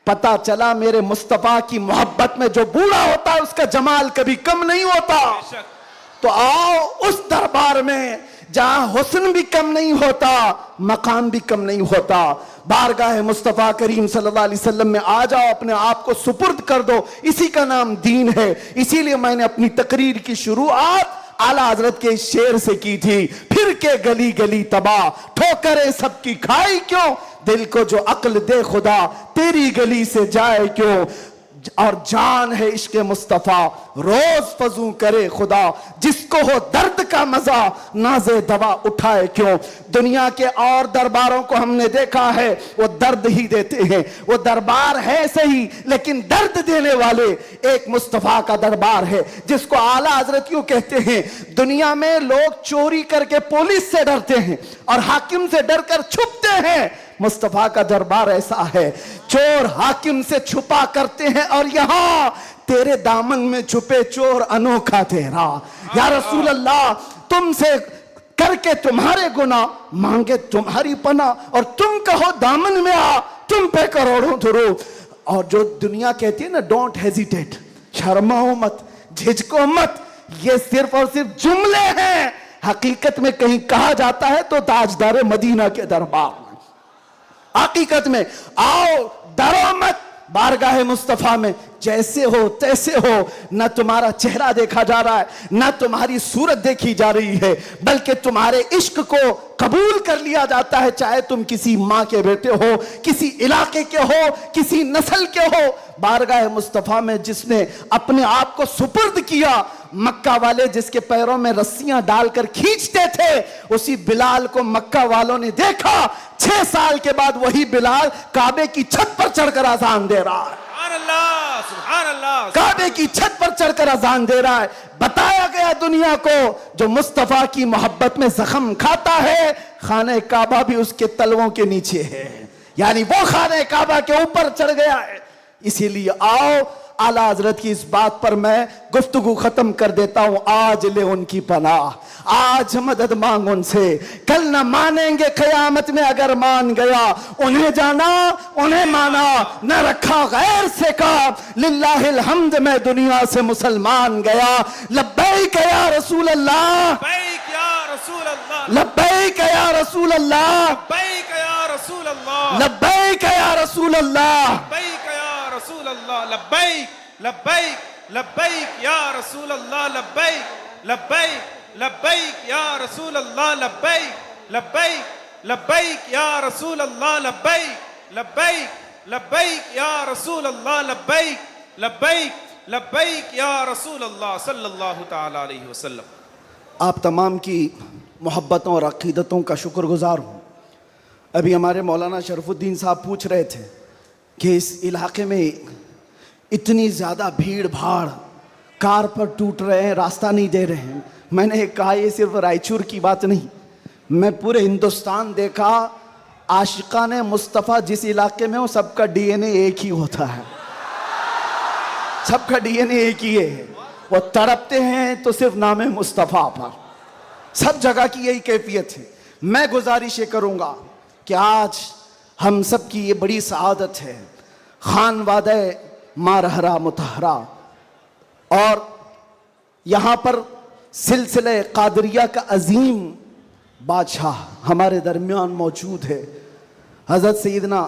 पता चला मेरे मुस्तफा की मोहब्बत में जो बूढ़ा होता है उसका जमाल कभी कम नहीं होता। तो आओ उस दरबार में जहां हुस्न भी कम नहीं होता, मकाम भी कम नहीं होता। बारगाह मुस्तफा करीम सल्लल्लाहु अलैहि वसल्लम में आ जाओ, अपने आप को सुपुर्द कर दो, इसी का नाम दीन है। इसीलिए मैंने अपनी तकरीर की शुरुआत आला हजरत के शेर से की थी, फिर के गली गली तबाह, ठोकरें सबकी खाई क्यों, दिल को जो अक्ल दे खुदा, तेरी गली से जाए क्यों, और जान है इश्क मुस्तफा, रोज फजू करे खुदा, जिसको हो दर्द का मजा, नाजे दवा उठाए क्यों। दुनिया के और दरबारों को हमने देखा है, वो दर्द ही देते हैं, वो दरबार है सही लेकिन दर्द देने वाले एक मुस्तफा का दरबार है, जिसको आला हजरत यूं कहते हैं, दुनिया में लोग चोरी करके पुलिस से डरते हैं और हाकिम से डरकर छुपते हैं, मुस्तफा का दरबार ऐसा है, चोर हाकिम से छुपा करते हैं और यहां तेरे दामन में छुपे चोर अनोखा तेरा। या रसूल अल्लाह, तुमसे करके तुम्हारे गुनाह, मांगे तुम्हारी पना, और तुम कहो दामन में आ, तुम पे करोड़ों धरो। और जो दुनिया कहती है ना, डोंट हेजिटेट, शर्माओ मत, झिझको मत, ये सिर्फ और सिर्फ जुमले हैं। हकीकत में कहीं कहा जाता है तो ताजदार मदीना के दरबार, हकीकत में आओ, डरो मत, बारगाह मुस्तफा में जैसे हो तैसे हो, न तुम्हारा चेहरा देखा जा रहा है, न तुम्हारी सूरत देखी जा रही है, बल्कि तुम्हारे इश्क को कबूल कर लिया जाता है, चाहे तुम किसी माँ के बेटे हो, किसी इलाके के हो, किसी नस्ल के हो। बारगाह मुस्तफा में जिसने अपने आप को सुपुर्द किया, मक्का वाले जिसके पैरों में रस्सियां डालकर खींचते थे, उसी बिलाल को मक्का वालों ने देखा, 6 साल के बाद वही बिलाल काबे की छत पर चढ़कर अजान दे रहा है। सुभान अल्लाह, काबे की छत पर चढ़कर अजान दे रहा है। बताया गया दुनिया को, जो मुस्तफा की मोहब्बत में जख्म खाता है, खाने काबा भी उसके तलवों के नीचे है, यानी वो खाने काबा के ऊपर चढ़ गया है। इसीलिए आओ, आला हजरत की इस बात पर मैं गुफ्तगू खत्म कर देता हूं। आज ले उनकी पनाह, आज मदद मांग उनसे, कल न मानेंगे कयामत में अगर मान गया, उन्हें जाना उन्हें माना, न रखा गैर से काम, लिल्लाहिल हम्द में दुनिया से मुसलमान गया। लब्बैक या रसूल अल्लाह, लब्बैक या रसूल अल्लाह, लब्बैक या रसूल अल्लाह, लब्बैक या रसूल अल्लाह लब्बैक या रसूल अल्लाह, लब्बैक या रसूल अल्लाह लब्बैक लब्बैक लब्बैक या रसूल अल्लाह लब्बैक लब्बैक लब्बैक या रसूल अल्लाह लब्बैक लब्बैक लब्बैक या रसूल अल्लाह लब्बैक लब्बैक लब्बैक या रसूल अल्लाह लब्बैक लब्बैक लब्बैक या रसूल अल्लाह सल्लल्लाहु ताला अलैहि वसल्लम। आप तमाम की मोहब्बतों और अक़ीदतों का शुक्रगुज़ार हूँ। अभी हमारे मौलाना शरफुद्दीन साहब पूछ रहे थे कि इस इलाके में इतनी ज़्यादा भीड़ भाड़, कार पर टूट रहे हैं, रास्ता नहीं दे रहे हैं। मैंने कहा ये सिर्फ रायचूर की बात नहीं, मैं पूरे हिंदुस्तान देखा, आशिकाने मुस्तफ़ा जिस इलाके में हो सबका डीएनए एक ही होता है, सबका डीएनए एक ही है। वो तड़पते हैं तो सिर्फ नाम मुस्तफ़ा पर, सब जगह की यही कैफियत है। मैं गुजारिश ये करूँगा कि आज हम सब की ये बड़ी सआदत है, खान वादे मारहरा मुतहरा, और यहाँ पर सिलसिले कादरिया का अजीम बादशाह हमारे दरमियान मौजूद है। हज़रत सैयदना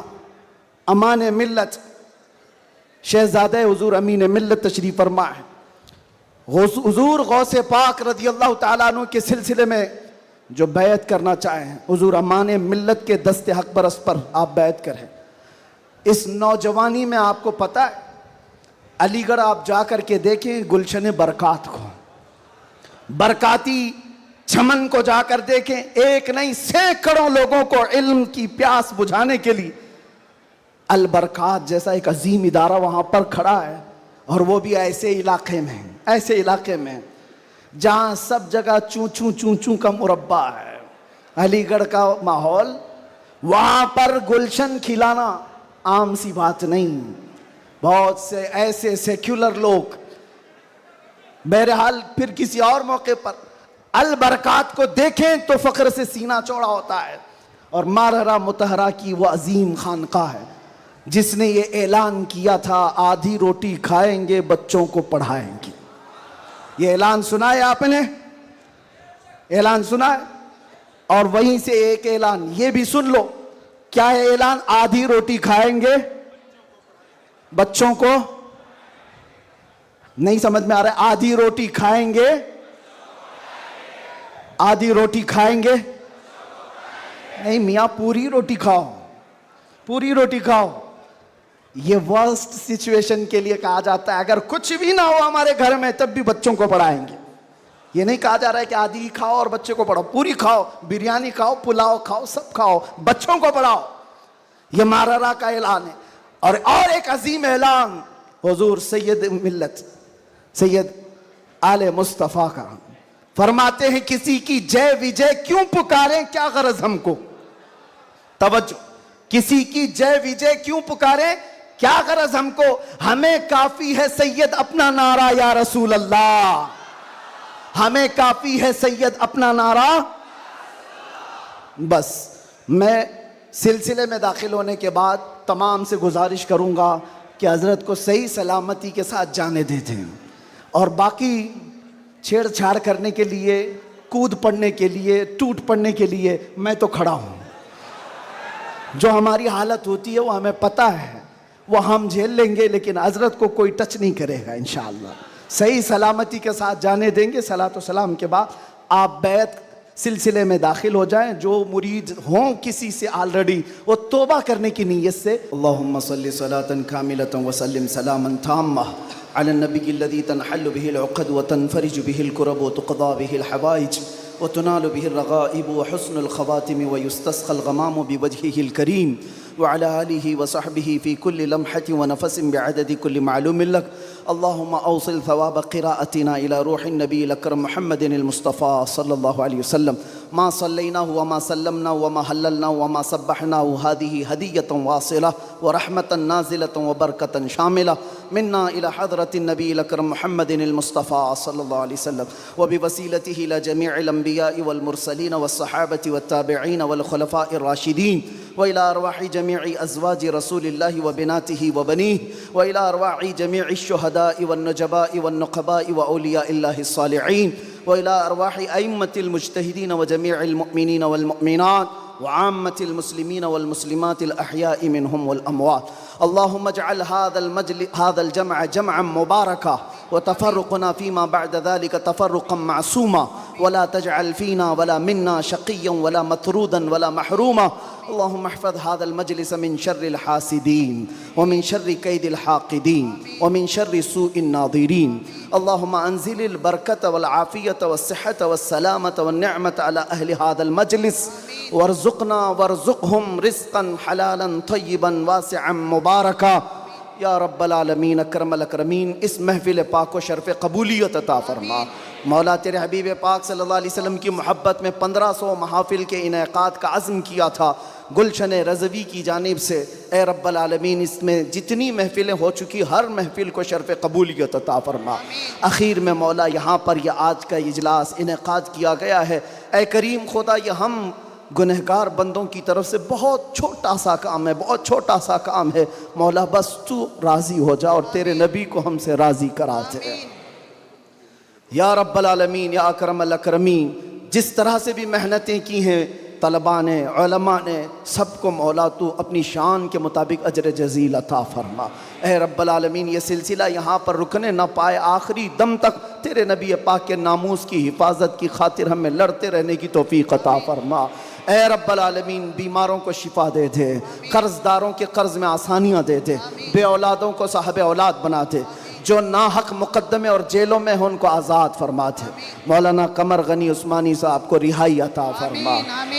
अमान मिल्लत शहज़ादे हुज़ूर अमीन मिल्लत तशरीफ़ फरमा है। हुज़ूर गौसे पाक रज़ी अल्लाह ताला अन्हु के सिलसिले में जो बैत करना चाहें, हुज़ूर अमान मिल्लत के दस्ते हक बरस पर आप बैत करें। इस नौजवानी में आपको पता है, अलीगढ़ आप जा कर के देखें गुलशन बरक़ात को, बरकाती चमन को जाकर देखें, एक नहीं सैकड़ों लोगों को इल्म की प्यास बुझाने के लिए अल बरक़ात जैसा एक अजीम इदारा वहाँ पर खड़ा है। और वो भी ऐसे इलाके में, ऐसे इलाके में जहाँ सब जगह चूं चूं चूं चूं का मुरब्बा है। अलीगढ़ का माहौल, वहाँ पर गुलशन खिलाना आम सी बात नहीं। बहुत से ऐसे सेक्युलर लोग, बहरहाल फिर किसी और मौके पर अल बरक़ात को देखें तो फ़ख्र से सीना चौड़ा होता है। और मारहरा मुतहरा की वो अजीम खानका है जिसने ये ऐलान किया था, आधी रोटी खाएंगे बच्चों को पढ़ाएंगे। ये ऐलान सुना है आपने, ऐलान सुना है। और वहीं से एक ऐलान ये भी सुन लो, क्या है ऐलान? आधी रोटी खाएंगे बच्चों को, नहीं समझ में आ रहा है? आधी रोटी खाएंगे, आधी रोटी खाएंगे नहीं मियाँ, पूरी रोटी खाओ, पूरी रोटी खाओ। ये वर्स्ट सिचुएशन के लिए कहा जाता है। अगर कुछ भी ना हो हमारे घर में तब भी बच्चों को पढ़ाएंगे। ये नहीं कहा जा रहा है कि आधी खाओ और बच्चे को पढ़ाओ, पूरी खाओ, बिरयानी खाओ, पुलाव खाओ, सब खाओ, बच्चों को पढ़ाओ। ये मारहरा का ऐलान है। और एक अजीम ऐलान हुजूर सैयद मिल्लत सैयद आले मुस्तफ़ा का, फरमाते हैं किसी की जय विजय क्यों पुकारें, क्या गरज हमको। तवज्जो, किसी की जय विजय क्यों पुकारें, क्या गरज हमको, हमें काफी है सैयद अपना नारा या रसूल अल्लाह, हमें काफी है सैयद अपना नारा। बस मैं सिलसिले में दाखिल होने के बाद तमाम से गुजारिश करूंगा कि हजरत को सही सलामती के साथ जाने देते हैं। और बाकी छेड़छाड़ करने के लिए, कूद पड़ने के लिए, टूट पड़ने के लिए मैं तो खड़ा हूँ। जो हमारी हालत होती है वो हमें पता है, वो हम झेल लेंगे, लेकिन हजरत को कोई टच नहीं करेगा इंशाअल्लाह। सही सलामती के साथ जाने देंगे। सलातो सलाम के बाद आप बैत सिलसिले में दाखिल हो जाएं। जो मुरीद हों किसी से ऑलरेडी, वो तौबा करने की नीयत से अल्लाहुम्मा सल्ली सलातन कामिलतन व सल्लिम सलामन ताम्मा अला नबी लदी तनहल्लु बिहिल उक़द व तनफरिजु बिहिल कुरब व तुक़दा बिहिल हवाइज व तुनालु बिहिल रग़ाइब व हुस्नुल ख़वातिम व युस्तस्क़ल ग़माम बिवजहिहिल करीम व अला आलिहि व सहबिहि फ़ी कुल्लि लम्हतिन व नफ़सिन बिअददि कुल्लि मालूमिन लक। अल्लाहुम्मा औसिल थवाब क़िराअतिना इला रूहिन नबील अकरम मुहम्मदिनिल मुस्तफ़ा सल्लल्लाहु अलैहि वसल्लम मा सल्लैनाहु व मा सल्लमनाहु व मा हल्ललनाहु व मा सब्बहनाहु हादिही हदियतन वासिला व रहमतन नाज़िलतन व बरकतन शामिला मिन्ना इला हज़रतिन नबील अकरम मुहम्मदिनिल मुस्तफ़ा सल्लल्लाहु अलैहि वसल्लम व बिवसीलतिही इला जमीइल अंबिया'i वल मुरसलीन वस सहाबति वत ताबिईन वल खुलफ़ाइर राशिदीन व इला अरवाहि जमीइ अज़वाजि रसूलिल्लाहि व बिनातिही व बनीहि व इला अरवाहि जमीइ शुहदा'i वन नजबा'i वन नुक़बा'i व औलिया'iल्लाहि स्सालिहीन व इला अरवाहि अइम्मतिल मुज्तहिदीन व जमीइल मुअमिनीन वल मुअमिनात व आम्मतिल मुस्लिमीन वल मुस्लिमातिल अहयाइ मिनहुम वल अमवात। अल्लाहुम्मा अजअल हादल जमअ जमअन मुबारका व तफर्रुक़ना फ़ीमा बअद ज़ालिका तफर्रुक़न मासूमा वला तजअल फ़ीना वला मिन्ना शक़िय्यन वला मतरूदन वला महरूमा। अल्लाहुम्मा अहफ़ज़ हादल मजलिस मिन शर्रिल हासिदीन व मिन शर्रि कैदिल हाक़िदीन व मिन शर्रि सूइन नाज़िरीन। अल्लाहुम्मा अंज़िलिल बरकत वल आफ़ियत वस्सिहत वस्सलामत वन्निअमत अला अहलि हादल मजलिस वर्ज़ुक़ना वर्ज़ुक़हुम रिज़्क़न हलालन तय्यिबन वासिअन मुबारका या रब्बल आलमीन अकरमल अकरमीन। इस महफ़िल पाक को शर्फ़ कबूलियत अता फ़रमा। मौला तेरे हबीब पाक सल्लल्लाहु अलैहि वसल्लम की मोहब्बत में 1500 महाफ़िल के इनेक़ाद का अज़्म किया था गुलशन रज़वी की जानिब से। ए रब्बल आलमीन, इसमें जितनी महफ़िलें हो चुकी हर महफ़िल को शर्फ़ कबूलियत अता फ़रमा। आखिर में मौला यहाँ पर यह आज का इजलास इनेक़ाद किया गया है। ए करीम खुदा, यह हम गुनहगार बंदों की तरफ से बहुत छोटा सा काम है, बहुत छोटा सा काम है। मौला बस तू राज़ी हो जा और तेरे नबी को हमसे राज़ी करा दे या रब्बल आलमीन या अकरमल अकरमीन। जिस तरह से भी मेहनतें की हैं तलबा ने, उलमा ने, सबको मौला तू अपनी शान के मुताबिक अजर जज़ील अता फ़रमा। ए रब्बल आलमीन, ये सिलसिला यहाँ पर रुकने न पाए, आखिरी दम तक तेरे नबी पाक के नामूस की हिफाजत की खातिर हमें लड़ते रहने की तौफ़ीक़ अता फ़रमा। ए रब्बल आलमीन, बीमारों को शिफा दे दे, कर्ज़दारों के कर्ज़ में आसानियाँ दे दे, बे औलादों को साहब औलाद बना दे, जो नाहक मुकद्दमे और जेलों में हो उनको आज़ाद फरमा दे। मौलाना कमर गनी उस्मानी साहब को रिहाई अता फरमा।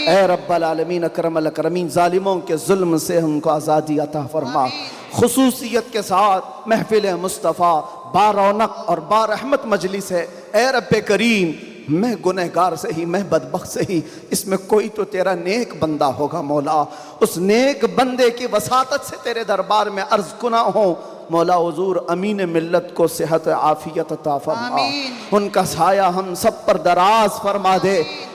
ए रब्बल आलमीन अकरमल अकरमीन, ज़ालिमों के जुल्म से उनको आज़ादी अता फरमा। खुसूसियत के साथ महफिल मुस्तफ़ा बारौनक और बारहमत मजलिस है। ए रब्बे करीम, मैं गुनहगार से ही, मैं बदबख्त से ही, इसमें कोई तो तेरा नेक बंदा होगा मौला। उस नेक बंदे की वसातत से तेरे दरबार में अर्ज़ कुना हो मौला हुज़ूर अमीन मिल्लत को सेहत आफ़ियत अता फरमा, उनका साया हम सब पर दराज फरमा दे।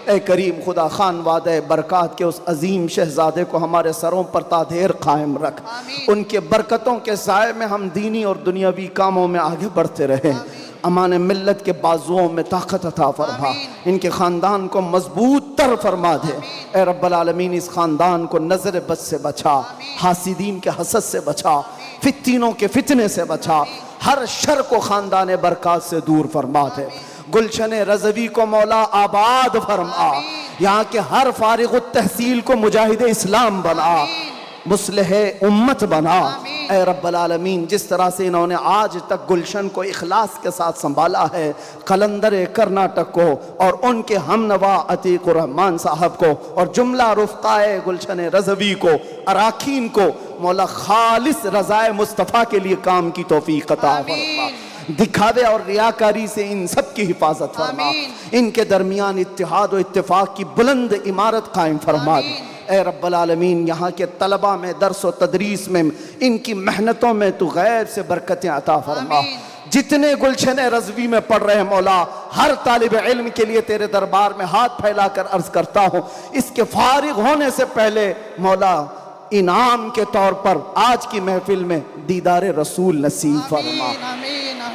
ए करीम खुदा, खान वादे बरक़ात के उस अजीम शहज़ादे को हमारे सरों पर तादेर कायम रख। उनके बरकतों के साए में हम दीनी और दुनियावी कामों में आगे बढ़ते रहें। अमान मिल्लत के बाजुओं में ताकत अता फरमा, इनके ख़ानदान को मजबूत तर फरमा दे। ए रब्बल आलमीन, इस ख़ानदान को नज़र बद से बचा, हासिदीन के हसद से बचा, फित्तीनों के फितने से बचा, हर शर को ख़ानदान बरक़ात से दूर फरमा दे। गुलशन रज़वी को मौला आबाद फरमा, यहाँ के हर फारिग़ तहसील को मुजाहिद इस्लाम बना, मुस्लिह उम्मत बना। ए रब्बल आलमीन, जिस तरह से इन्होंने आज तक गुलशन को इखलास के साथ संभाला है, कलंदर कर्नाटक को और उनके हमनवा अतीकुर रहमान साहब को और जुमला रुफ़क़ाए गुलशन रज़वी को, अराकीन को मौला खालिस रज़ाए मुस्तफ़ा के लिए काम की तौफ़ीक़ अता फरमा। दिखावे और रियाकारी से इन सब की हिफाजत फरमा। इनके दरमियान इत्तिहाद और इत्तिफ़ाक़ की बुलंद इमारत कायम फरमा दे। ए रब्बल आलमीन, यहाँ के तलबा में, दर्स व तदरीस में, इनकी मेहनतों में तू गैब से बरकतें अता फरमा। जितने गुलशन रज़वी में पढ़ रहे हैं मौला, हर तालिब इल्म के लिए तेरे दरबार में हाथ फैलाकर अर्ज़ करता हूँ, इसके फारिग होने से पहले मौला इनाम के तौर पर आज की महफिल में दीदार रसूल नसीब फरमा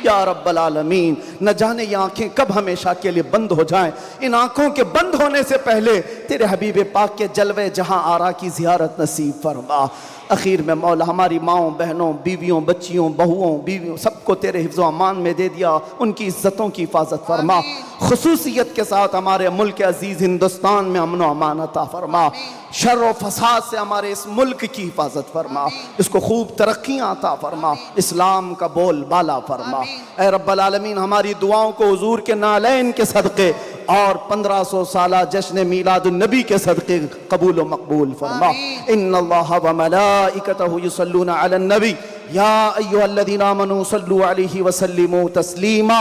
या रब्बल आलमीन। न जाने ये आँखें कब हमेशा के लिए बंद हो जाएं। इन आँखों के बंद होने से पहले तेरे हबीब पाक के जलवे जहाँ आरा की ज़ियारत नसीब फरमा। आखिर में मौला हमारी माओं, बहनों, बीवियों, बच्चियों, बहुओं, बीवियों, सबको तेरे हिफ्ज़ व अमान में दे दिया। उनकी इज़्ज़तों की हिफाजत फरमा। खुसूसियत के साथ हमारे मुल्क अज़ीज़ हिंदुस्तान में अमन व अमान अता फरमा। शर व फसाद से हमारे इस मुल्क की हिफाजत फरमा, इसको खूब तरक्कियाँ अता फरमा, इस्लाम का बोल बाला फरमा। ए रब्बल आलमीन, हमारी दुआओं को हुजूर के नालैन के सदक़े और 1500 साला जश्न मीलादुन नबी के सदक़े कबूल व मकबूल फरमा। इन्नल्लाह व मलाइकतहु युसल्लूना अलन नबी या अय्युहल्लज़ीना आमनू सल्लू अलैहि व सल्लिमू तस्लीमा।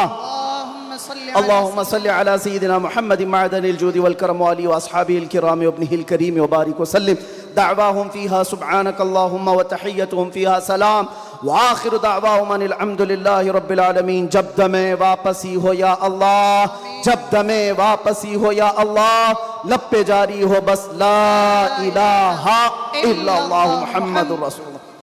अल्लाहुम्मा सल्लि अला सय्यिदिना मुहम्मदिन मअदनिल जूदि वल करम व आलिहि व अस्हाबिहिल किराम व इब्निहिल करीम व बारिक व सल्लिम। दअवाहुम फीहा सुब्हानक अल्लाहुम्मा व तहिय्यतुहुम फीहा सलाम व आखिरु दअवाहुम अनिल हम्दुलिल्लाहि रब्बिल आलमीन। जब दमे वापसी हो या अल्लाह, जब दमे वापसी हो या अल्लाह, लब पे जारी हो बस ला इलाहा इल्लल्लाहु मुहम्मदुर रसूलुल्लाह।